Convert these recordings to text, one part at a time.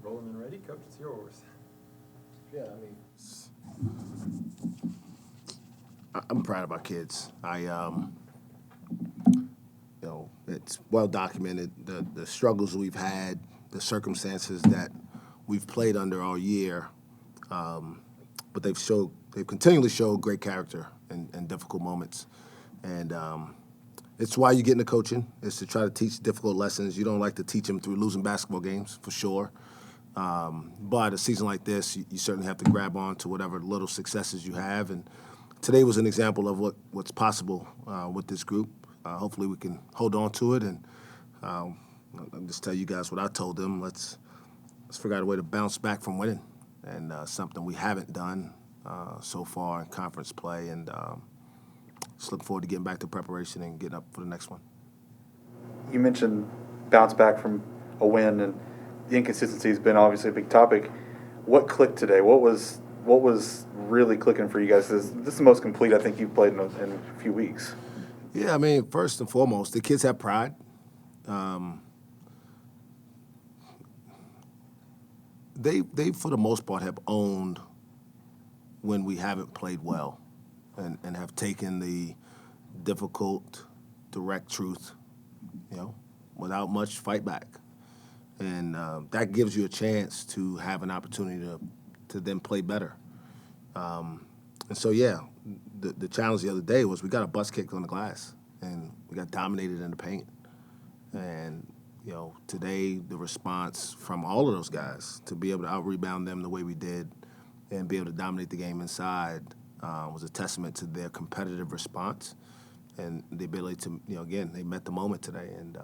Rolling and ready, Coach. It's yours. Yeah, I'm proud of our kids. It's well documented the struggles we've had, the circumstances that we've played under all year, but they've continually showed great character in difficult moments, and it's why you get into coaching, is to try to teach difficult lessons. You don't like to teach them through losing basketball games, for sure. But a season like this, you certainly have to grab on to whatever little successes you have. And today was an example of what's possible with this group. Hopefully we can hold on to it. And I'll just tell you guys what I told them. Let's figure out a way to bounce back from winning. And something we haven't done so far in conference play. And just looking forward to getting back to preparation and getting up for the next one. You mentioned bounce back from a win, and the inconsistency has been obviously a big topic. What clicked today? What was really clicking for you guys? This is the most complete I think you've played in a few weeks. Yeah, first and foremost, the kids have pride. They for the most part have owned when we haven't played well, and have taken the difficult, direct truth, without much fight back. And that gives you a chance to have an opportunity to then play better. And so, yeah, the challenge the other day was we got a bus kicked on the glass, and we got dominated in the paint. And, today the response from all of those guys to be able to out-rebound them the way we did and be able to dominate the game inside was a testament to their competitive response and the ability to, again, they met the moment today. And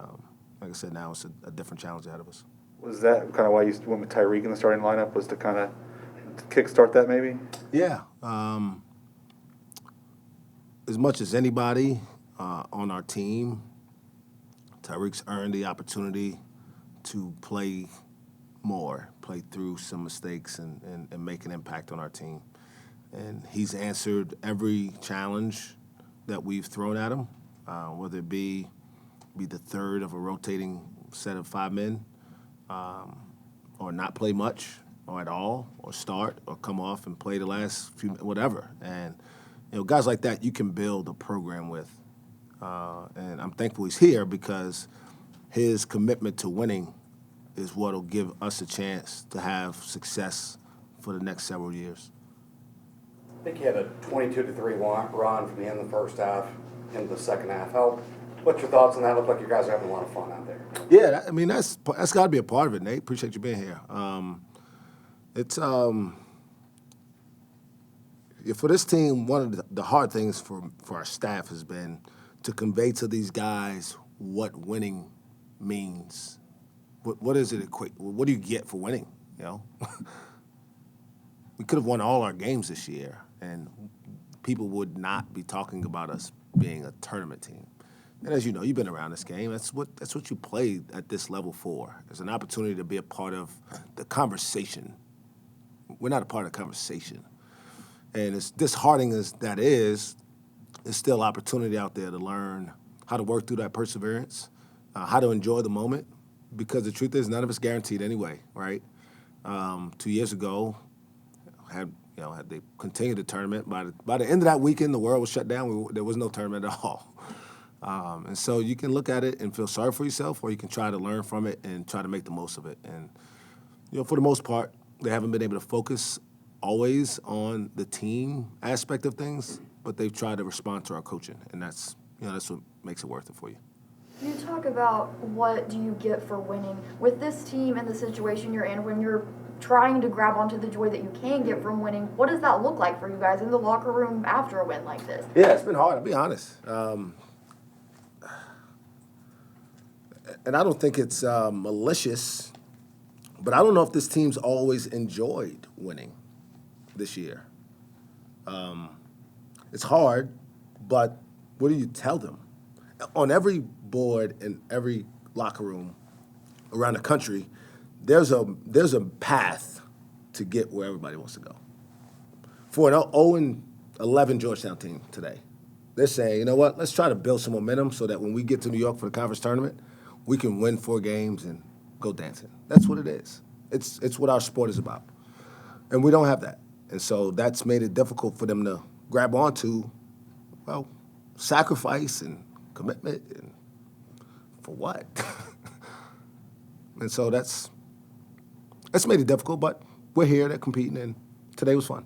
like I said, now it's a different challenge ahead of us. Was that kind of why you went with Tyreek in the starting lineup, was to kind of kickstart that maybe? Yeah. As much as anybody on our team, Tyreek's earned the opportunity to play more, play through some mistakes and make an impact on our team. And he's answered every challenge that we've thrown at him, whether it be the third of a rotating set of 5 men, or not play much, or at all, or start, or come off and play the last few, whatever. And guys like that you can build a program with. And I'm thankful he's here because his commitment to winning is what will give us a chance to have success for the next several years. I think you had a 22-3 run from the end of the first half into the second half. What's your thoughts on that? Look like you guys are having a lot of fun out there. Yeah, that's got to be a part of it, Nate. Appreciate you being here. It's for this team, one of the hard things for our staff has been to convey to these guys what winning means. What is it equate? What do you get for winning? We could have won all our games this year, and people would not be talking about us being a tournament team. And as you know, you've been around this game. That's what you played at this level for. It's an opportunity to be a part of the conversation. We're not a part of the conversation. And as disheartening as that is, there's still opportunity out there to learn how to work through that perseverance, how to enjoy the moment, because the truth is none of it's guaranteed anyway, right? 2 years ago, had they continued the tournament, by the end of that weekend, the world was shut down. There was no tournament at all. And so you can look at it and feel sorry for yourself, or you can try to learn from it and try to make the most of it. And, for the most part, they haven't been able to focus always on the team aspect of things, but they've tried to respond to our coaching, and that's what makes it worth it for you. You talk about what do you get for winning. With this team and the situation you're in, when you're trying to grab onto the joy that you can get from winning, what does that look like for you guys in the locker room after a win like this? Yeah, it's been hard, I'll be honest. And I don't think it's malicious, but I don't know if this team's always enjoyed winning this year. It's hard, but what do you tell them? On every board in every locker room around the country, there's a path to get where everybody wants to go. For an 0-11 Georgetown team today, they're saying, you know what, let's try to build some momentum so that when we get to New York for the conference tournament, we can win 4 games and go dancing. That's what it is. It's what our sport is about. And we don't have that. And so that's made it difficult for them to grab onto, well, sacrifice and commitment and for what? And so that's made it difficult, but we're here, they're competing, and today was fun.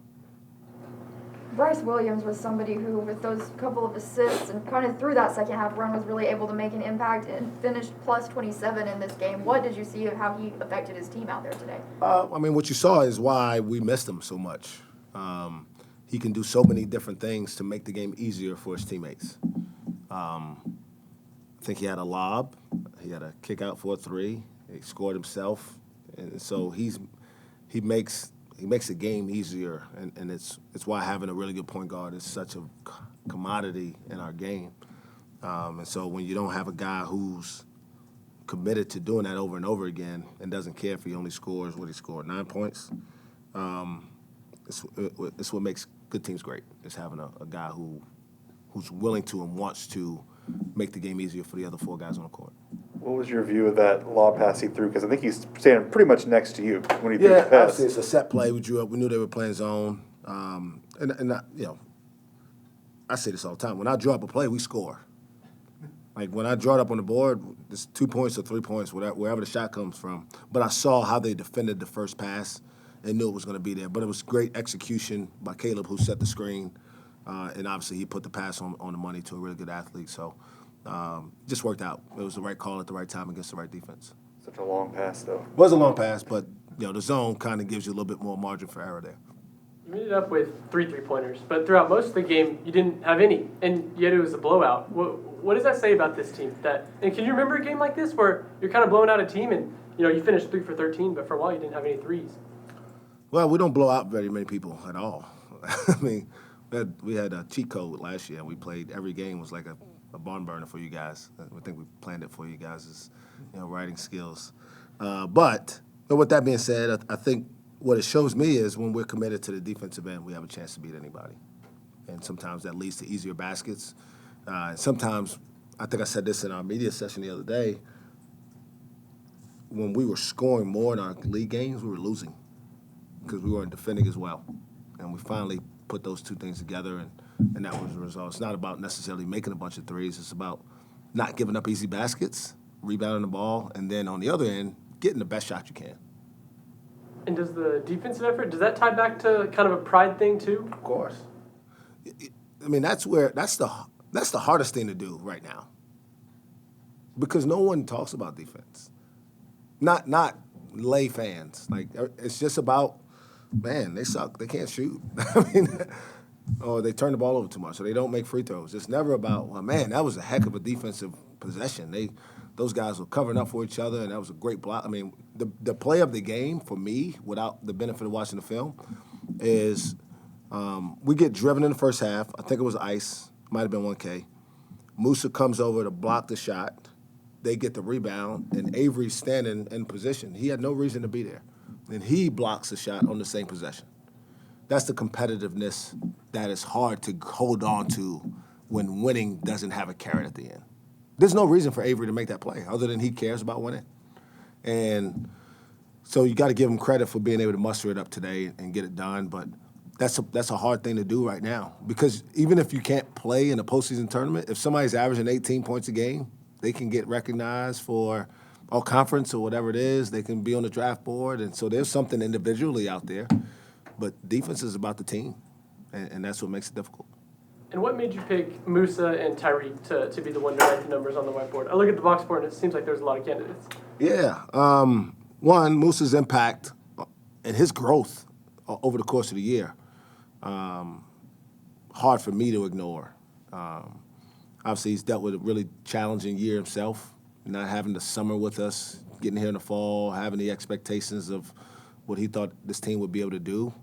Bryce Williams was somebody who, with those couple of assists and kind of through that second half run, was really able to make an impact and finished plus 27 in this game. What did you see of how he affected his team out there today? I mean, what you saw is why we missed him so much. He can do so many different things to make the game easier for his teammates. I think he had a lob. He had a kick out for a three. He scored himself. And so he makes the game easier, and it's why having a really good point guard is such a commodity in our game. And so when you don't have a guy who's committed to doing that over and over again and doesn't care if he only scores what he scored, 9 points, it's what makes good teams great, is having a guy who's willing to and wants to make the game easier for the other four guys on the court. What was your view of that lob pass he threw? Because I think he's standing pretty much next to you when he threw the pass. Obviously it's a set play. We drew up. We knew they were playing zone. I say this all the time. When I draw up a play, we score. Like when I draw it up on the board, it's 2 points or 3 points, wherever the shot comes from. But I saw how they defended the first pass and knew it was going to be there. But it was great execution by Caleb, who set the screen. And obviously he put the pass on the money to a really good athlete. So just worked out. It was the right call at the right time against the right defense. Such a long pass, though. It was a long pass, but the zone kind of gives you a little bit more margin for error there. You ended up with 3 3-pointers, but throughout most of the game, you didn't have any, and yet it was a blowout. What does that say about this team? And can you remember a game like this where you're kind of blowing out a team and you finished 3 for 13, but for a while you didn't have any threes? Well, we don't blow out very many people at all. I mean, we had a cheat code last year. We played every game was like a barn burner for you guys. I think we planned it for you guys' writing skills. But with that being said, I think what it shows me is when we're committed to the defensive end, we have a chance to beat anybody. And sometimes that leads to easier baskets. Sometimes, I think I said this in our media session the other day, when we were scoring more in our league games, we were losing because we weren't defending as well. And we finally put those two things together, and that was the result. It's not about necessarily making a bunch of threes. It's about not giving up easy baskets, rebounding the ball, and then on the other end, getting the best shot you can. And does the defensive effort, does that tie back to kind of a pride thing too? Of course. I mean, that's the hardest thing to do right now, because no one talks about defense. Not lay fans. Like, it's just about, man, they suck. They can't shoot. I mean, or they turn the ball over too much, or they don't make free throws. It's never about, well, man, that was a heck of a defensive possession. Those guys were covering up for each other, and that was a great block. I mean, the play of the game for me, without the benefit of watching the film, is we get driven in the first half. I think it was ice. Might have been 1K. Musa comes over to block the shot. They get the rebound, and Avery's standing in position. He had no reason to be there. And he blocks the shot on the same possession. That's the competitiveness that is hard to hold on to when winning doesn't have a carrot at the end. There's no reason for Avery to make that play other than he cares about winning. And so you got to give him credit for being able to muster it up today and get it done. But that's a hard thing to do right now, because even if you can't play in a postseason tournament, if somebody's averaging 18 points a game, they can get recognized for all conference or whatever it is. They can be on the draft board. And so there's something individually out there. But defense is about the team, and that's what makes it difficult. And what made you pick Musa and Tyreek to be the one to write the numbers on the whiteboard? I look at the box score, and it seems like there's a lot of candidates. Yeah. One, Musa's impact and his growth over the course of the year, hard for me to ignore. Obviously, he's dealt with a really challenging year himself, not having the summer with us, getting here in the fall, having the expectations of what he thought this team would be able to do.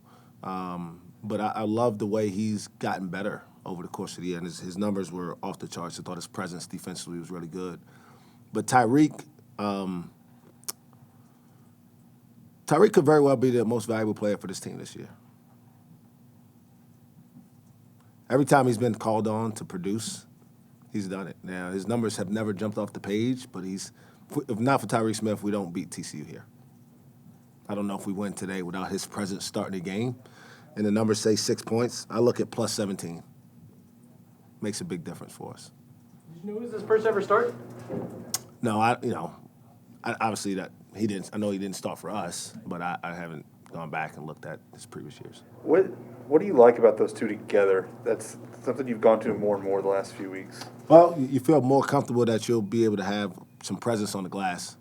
But I love the way he's gotten better over the course of the year, and his numbers were off the charts. I thought his presence defensively was really good. But Tyreek could very well be the most valuable player for this team this year. Every time he's been called on to produce, he's done it. Now, his numbers have never jumped off the page, but if not for Tyreke Smith, we don't beat TCU here. I don't know if we win today without his presence starting the game. And the numbers say 6 points. I look at plus 17. Makes a big difference for us. Did you know it was his first ever start? No, obviously that he didn't. I know he didn't start for us, but I haven't gone back and looked at his previous years. What do you like about those two together? That's something you've gone to more and more the last few weeks. Well, you feel more comfortable that you'll be able to have some presence on the glass.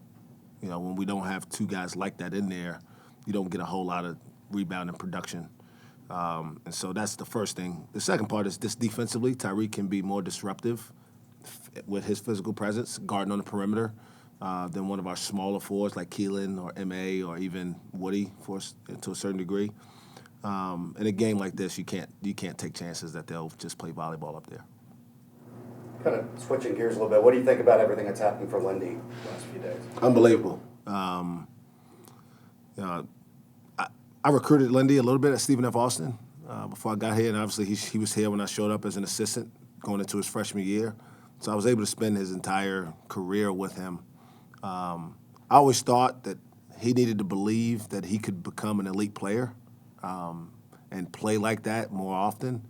You know, when we don't have two guys like that in there, you don't get a whole lot of rebound and production. And so that's the first thing. The second part is this defensively, Tyreek can be more disruptive with his physical presence, guarding on the perimeter, than one of our smaller forwards like Keelan or M.A. or even Woody to a certain degree. In a game like this, you can't take chances that they'll just play volleyball up there. Kind of switching gears a little bit, what do you think about everything that's happened for Lindy the last few days? Unbelievable. I recruited Lindy a little bit at Stephen F. Austin before I got here, and obviously he was here when I showed up as an assistant going into his freshman year. So I was able to spend his entire career with him. I always thought that he needed to believe that he could become an elite player and play like that more often.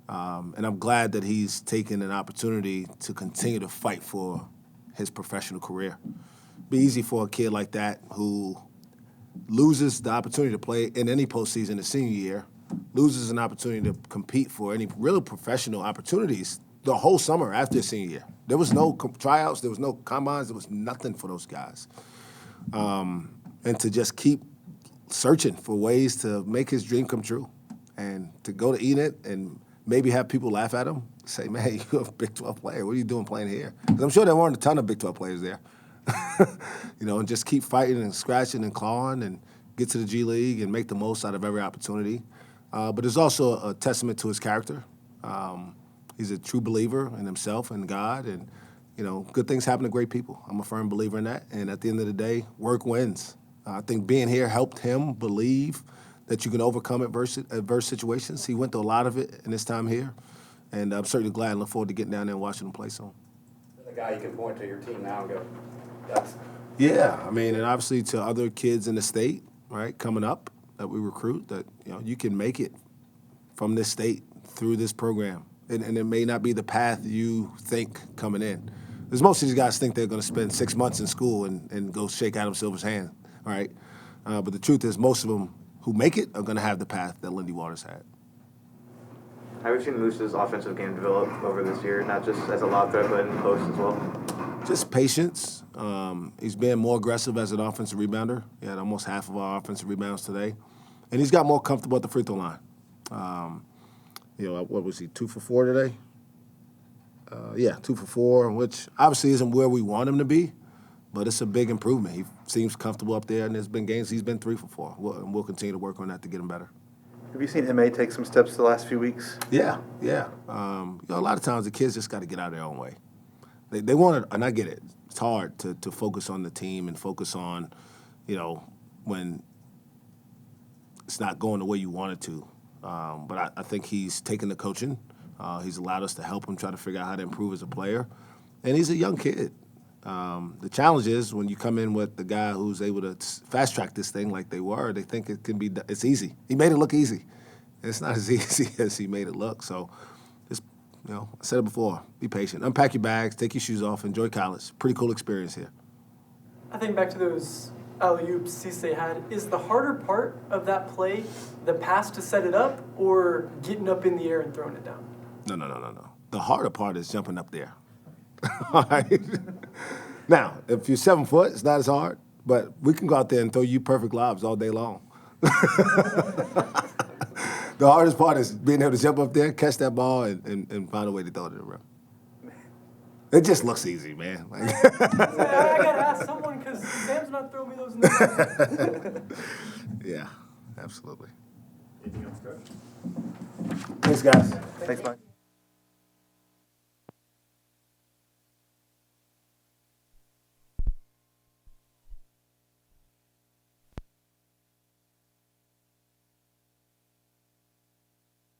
And I'm glad that he's taken an opportunity to continue to fight for his professional career. Be easy for a kid like that who loses the opportunity to play in any postseason his senior year, loses an opportunity to compete for any real professional opportunities the whole summer after his senior year. There was no tryouts, there was no combines, there was nothing for those guys. And to just keep searching for ways to make his dream come true and to go to Enid and maybe have people laugh at him, say, man, you're a Big 12 player. What are you doing playing here? Because I'm sure there weren't a ton of Big 12 players there. And just keep fighting and scratching and clawing and get to the G League and make the most out of every opportunity. But it's also a testament to his character. He's a true believer in himself and God, and, good things happen to great people. I'm a firm believer in that, and at the end of the day, work wins. I think being here helped him believe that you can overcome adverse situations. He went through a lot of it in his time here, and I'm certainly glad and look forward to getting down there and watching him play soon. The guy you can point to your team now and go, that's... Yeah, and obviously to other kids in the state, right, coming up that we recruit, that, you can make it from this state through this program. And it may not be the path you think coming in. Because most of these guys think they're going to spend 6 months in school and go shake Adam Silver's hand, all right? But the truth is most of them who make it are going to have the path that Lindy Waters had. How have you seen Moose's offensive game develop over this year, not just as a lob threat, but in post as well? Just patience. He's been more aggressive as an offensive rebounder. He had almost half of our offensive rebounds today. And he's got more comfortable at the free throw line. What was he, 2 for 4 today? 2 for 4, which obviously isn't where we want him to be, but it's a big improvement. He seems comfortable up there, and there's been games he's been 3 for 4. We'll continue to work on that to get him better. Have you seen M.A. take some steps the last few weeks? Yeah. A lot of times the kids just got to get out of their own way. They want to, and I get it. It's hard to focus on the team and focus on, when it's not going the way you want it to. But I think he's taken the coaching. He's allowed us to help him try to figure out how to improve as a player. And he's a young kid. The challenge is when you come in with the guy who's able to fast-track this thing like they were, they think it's easy. He made it look easy. It's not as easy as he made it look. So, just, I said it before, be patient. Unpack your bags, take your shoes off, enjoy college. Pretty cool experience here. I think back to those alley-oops Cisse had. Is the harder part of that play the pass to set it up or getting up in the air and throwing it down? No. The harder part is jumping up there. All right? Now, if you're 7 foot, it's not as hard, but we can go out there and throw you perfect lobs all day long. The hardest part is being able to jump up there, catch that ball, and find a way to throw it in the rim. It just looks easy, man. I got to ask someone because Sam's not throwing me those in the Yeah, absolutely. Anything else, Coach? Thanks, guys. Thanks, Mike.